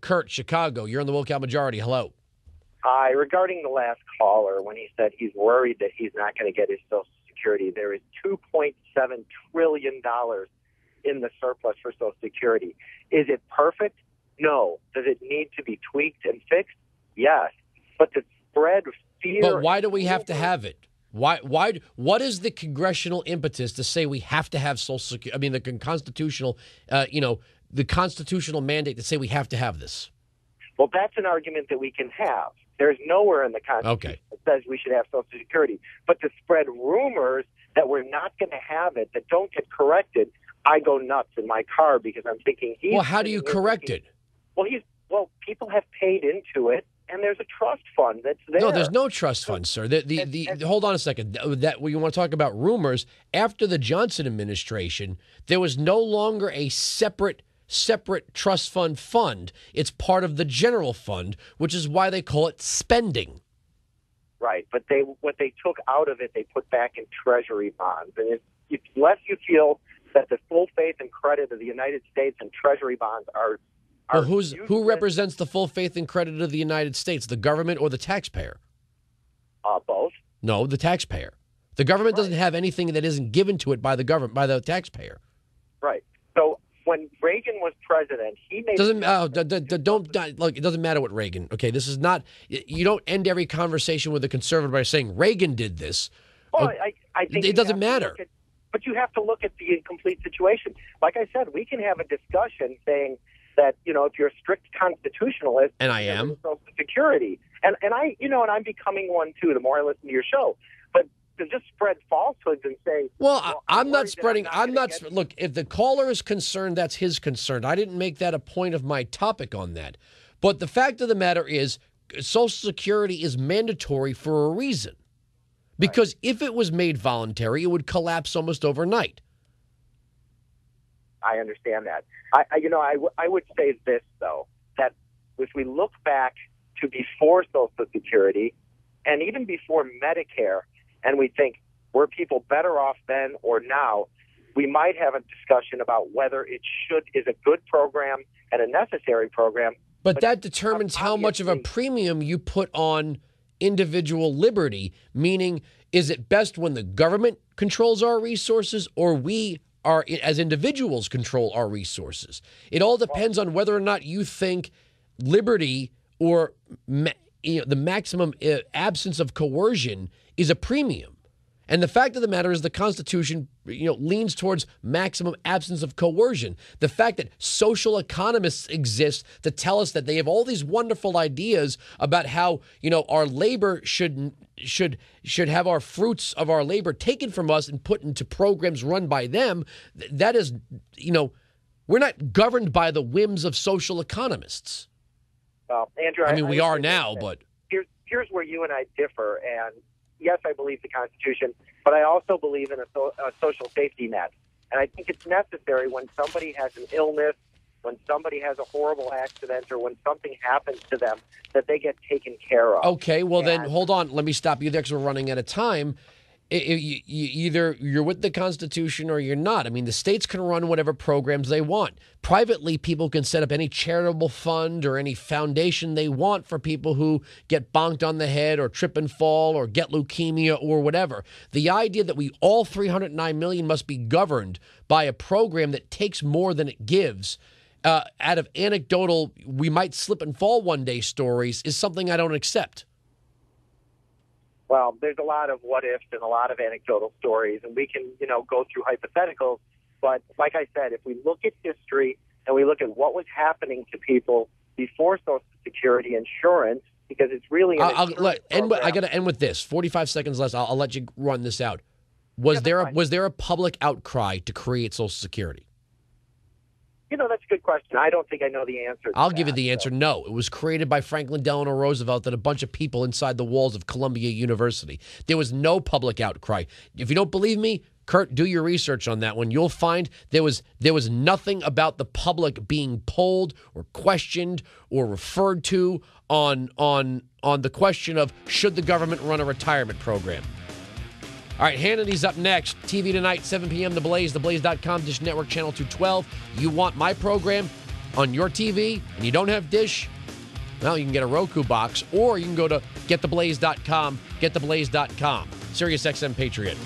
Kurt, Chicago. You're in the Wilkow Majority. Hello. Hi. Regarding the last caller, when he said he's worried that he's not going to get his Social Security, there is $2.7 trillion in the surplus for Social Security. Is it perfect? No. Does it need to be tweaked and fixed? Yes. But the spread fear. But why do we have to have it? Why? What is the congressional impetus to say we have to have Social Security? I mean, the constitutional, the constitutional mandate to say we have to have this. Well, that's an argument that we can have. There's nowhere in the Constitution that says we should have Social Security. But to spread rumors that we're not going to have it, that don't get corrected, I go nuts in my car because I'm thinking Well, how do you correct it? Well, people have paid into it, and there's a trust fund that's there. No, there's no trust fund, sir. Hold on a second. That you want to talk about rumors? After the Johnson administration, there was no longer a separate trust fund. It's part of the general fund, which is why they call it spending. Right, but what they took out of it, they put back in Treasury bonds, and unless you feel that the full faith and credit of the United States and Treasury bonds are well, who represents the full faith and credit of the United States, the government or the taxpayer? Both. No, the taxpayer. The government doesn't have anything that isn't given to it by the government, by the taxpayer. Right. So when Reagan was president, he made look. It doesn't matter what Reagan. Okay, this is not. You don't end every conversation with a conservative by saying Reagan did this. Well, I think it doesn't matter. But you have to look at the complete situation. Like I said, we can have a discussion saying that, if you're a strict constitutionalist, and I am, Social Security, and I'm becoming one too. The more I listen to your show, but to just spread falsehoods and say, I'm not spreading. Look, if the caller is concerned, that's his concern. I didn't make that a point of my topic on that. But the fact of the matter is, Social Security is mandatory for a reason. Because if it was made voluntary, it would collapse almost overnight. I understand that. I would say this, though, that if we look back to before Social Security and even before Medicare, and we think, were people better off then or now, we might have a discussion about whether it is a good program and a necessary program. But that determines how much of a premium you put on individual liberty, meaning is it best when the government controls our resources or we are, as individuals, control our resources? It all depends on whether or not you think liberty or the maximum absence of coercion is a premium. And the fact of the matter is the Constitution, leans towards maximum absence of coercion. The fact that social economists exist to tell us that they have all these wonderful ideas about how, our labor should have our fruits of our labor taken from us and put into programs run by them. That is, we're not governed by the whims of social economists. Well, Andrew, we are now, but here's where you and I differ. And yes, I believe the Constitution, but I also believe in a social safety net. And I think it's necessary when somebody has an illness, when somebody has a horrible accident, or when something happens to them, that they get taken care of. Okay, well then, hold on. Let me stop you there because we're running out of time. Either you're with the Constitution or you're not. I mean, the states can run whatever programs they want. Privately, people can set up any charitable fund or any foundation they want for people who get bonked on the head or trip and fall or get leukemia or whatever. The idea that we all 309 million must be governed by a program that takes more than it gives out of anecdotal, we might slip and fall one day stories is something I don't accept. Well, there's a lot of what ifs and a lot of anecdotal stories, and we can, go through hypotheticals. But like I said, if we look at history and we look at what was happening to people before Social Security insurance, because it's really I got to end with this. 45 seconds less. I'll let you run this out. Was there a public outcry to create Social Security? That's a good question. I don't think I know the answer. I'll give you the answer. No. It was created by Franklin Delano Roosevelt and a bunch of people inside the walls of Columbia University. There was no public outcry. If you don't believe me, Kurt, do your research on that one. You'll find there was nothing about the public being polled or questioned or referred to on the question of should the government run a retirement program. All right, Hannity's up next. TV tonight, 7 p.m., The Blaze, theblaze.com, Dish Network, Channel 212. You want my program? on your TV and you don't have Dish, well, you can get a Roku box, or you can go to gettheblaze.com, gettheblaze.com. SiriusXM Patriot.